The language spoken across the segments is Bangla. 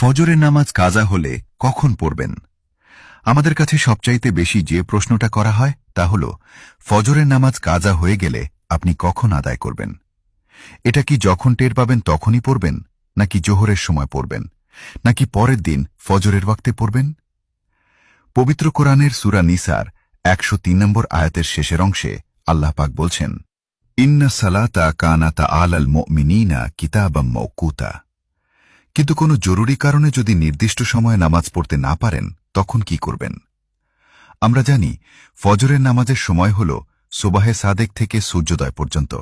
ফজরের নামাজ কাজা হলে কখন পড়বেন? আমাদের কাছে সবচাইতে বেশি যে প্রশ্নটা করা হয় তা হল, ফজরের নামাজ কাজা হয়ে গেলে আপনি কখন আদায় করবেন? এটা কি যখন টের পাবেন তখনই পড়বেন, নাকি জোহরের সময় পড়বেন, নাকি পরের দিন ফজরের ওয়াক্তে পড়বেন? পবিত্র কোরআনের সূরা নিসার ১০৩ নম্বর আয়াতের শেষের অংশে আল্লাহ পাক বলছেন, ইন্না সালাতা কানাতা আলাল মুমিনিনা কিতাবাম মাওকুতা। কিন্তু কোনো জরুরি কারণে যদি নির্দিষ্ট সময়ে নামাজ পড়তে না পারেন, তখন কি করবেন? আমরা জানি ফজরের নামাজের সময় হল সুবাহে সাদেক থেকে সূর্যোদয় পর্যন্ত।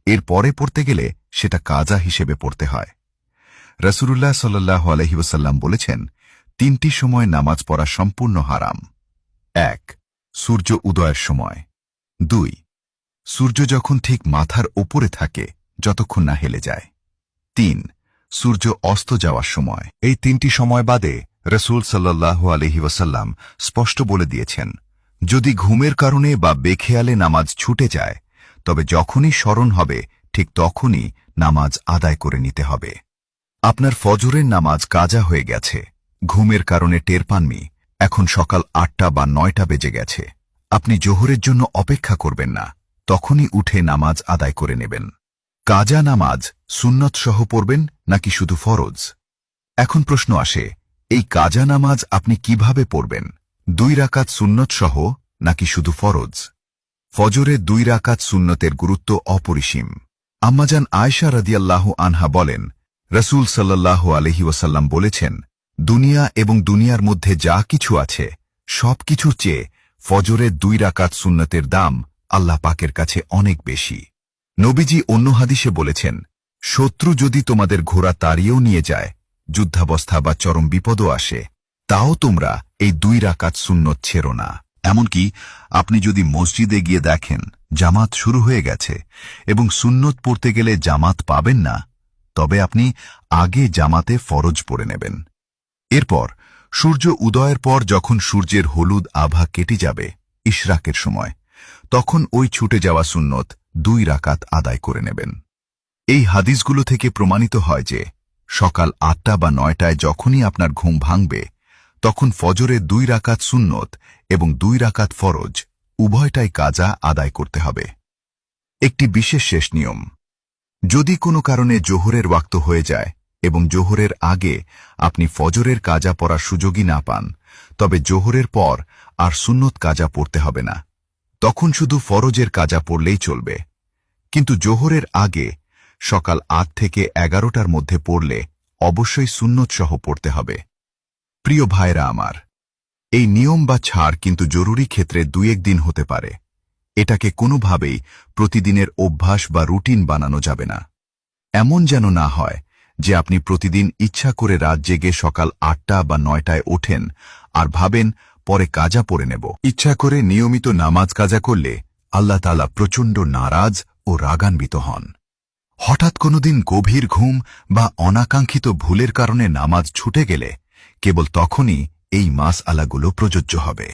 এর পরে পড়তে গেলে সেটা কাজা হিসেবে পড়তে হয়। রাসূলুল্লাহ সাল্লাল্লাহু আলাইহি ওয়াসাল্লাম বলেছেন, তিনটি সময় নামাজ পড়া সম্পূর্ণ হারাম। ১. সূর্য উদয়ের সময়। ২. সূর্য যখন ঠিক মাথার ওপরে থাকে, যতক্ষণ না হেলে যায়। ৩. সূর্য অস্ত যাওয়ার সময়। এই তিনটি সময় বাদে রাসূল সাল্লাল্লাহু আলাইহি ওয়াসাল্লাম স্পষ্ট বলে দিয়েছেন, যদি ঘুমের কারণে বা বেখেয়ালে নামাজ ছুটে যায়, তবে যখনই স্মরণ হবে ঠিক তখনই নামাজ আদায় করে নিতে হবে। আপনার ফজরের নামাজ কাজা হয়ে গেছে, ঘুমের কারণে টের পাননি, এখন সকাল ৮টা বা ৯টা বেজে গেছে। আপনি জোহরের জন্য অপেক্ষা করবেন না, তখনই উঠে নামাজ আদায় করে নেবেন। কাজা নামাজ সুন্নত সহ পড়বেন নাকি শুধু ফরজ? এখন প্রশ্ন আসে, এই কাজা নামাজ আপনি কিভাবে পড়বেন? ২ রাকাত সুন্নত সহ নাকি শুধু ফরজ? ফজরে ২ রাকাত সুন্নতের গুরুত্ব অপরিসীম। আম্মাজান আয়েশা রাদিয়াল্লাহু আনহা বলেন, রাসূল সাল্লাল্লাহু আলাইহি ওয়াসাল্লাম বলেছেন, দুনিয়া এবং দুনিয়ার মধ্যে যা কিছু আছে সব কিছুর চেয়ে ফজরে ২ রাকাত সুন্নতের দাম আল্লাহ পাকের কাছে অনেক বেশি। নবীজি অন্য হাদিসে বলেছেন, শত্রু যদি তোমাদের ঘোড়া তাড়িয়েও নিয়ে যায়, যুদ্ধাবস্থা বা চরম বিপদও আসে, তাও তোমরা এই ২ রাকাত সুন্নত ছেড়ো না। এমনকি আপনি যদি মসজিদে গিয়ে দেখেন জামাত শুরু হয়ে গেছে এবং সুন্নত পড়তে গেলে জামাত পাবেন না, তবে আপনি আগে জামাতে ফরজ পড়ে নেবেন। এরপর সূর্য উদয়ের পর যখন সূর্যের হলুদ আভা কেটে যাবে, ইশরাকের সময়, তখন ওই ছুটে যাওয়া সুন্নত ২ রাকাত আদায় করে নেবেন। এই হাদিসগুলো থেকে প্রমাণিত হয় যে সকাল ৮টা বা ৯টায় যখনই আপনার ঘুম ভাঙবে, তখন ফজরে ২ রাকাত সুন্নত এবং ২ রাকাত ফরজ উভয়টাই কাজা আদায় করতে হবে। একটি বিশেষ শেষ নিয়ম, যদি কোনো কারণে জোহরের ওয়াক্ত হয়ে যায় এবং জোহরের আগে আপনি ফজরের কাজা পড়ার সুযোগই না পান, তবে জোহরের পর আর সুন্নত কাজা পড়তে হবে না, তখন শুধু ফরজের কাজা পড়লেই চলবে। কিন্তু জোহরের আগে সকাল ৮ থেকে ১১টার মধ্যে পড়লে অবশ্যই সুন্নত সহ পড়তে হবে। প্রিয় ভাইরা আমার, এই নিয়ম বা ছাড় কিন্তু জরুরি ক্ষেত্রে ২-১ দিন হতে পারে। এটাকে কোনোভাবেই প্রতিদিনের অভ্যাস বা রুটিন বানানো যাবে না। এমন যেন না হয় যে আপনি প্রতিদিন ইচ্ছা করে রাত জেগে সকাল ৮টা বা ৯টায় ওঠেন আর ভাবেন পরে কাজা পড়ে নেব। ইচ্ছা করে নিয়মিত নামাজ কাজা করলে আল্লাহ তাআলা প্রচণ্ড নারাজ ও রাগান্বিত হন। হঠাৎ কোনোদিন গভীর ঘুম বা অনাকাঙ্ক্ষিত ভুলের কারণে নামাজ ছুটে গেলে কেবল তখনই এই মাসআলাগুলো প্রযোজ্য হবে।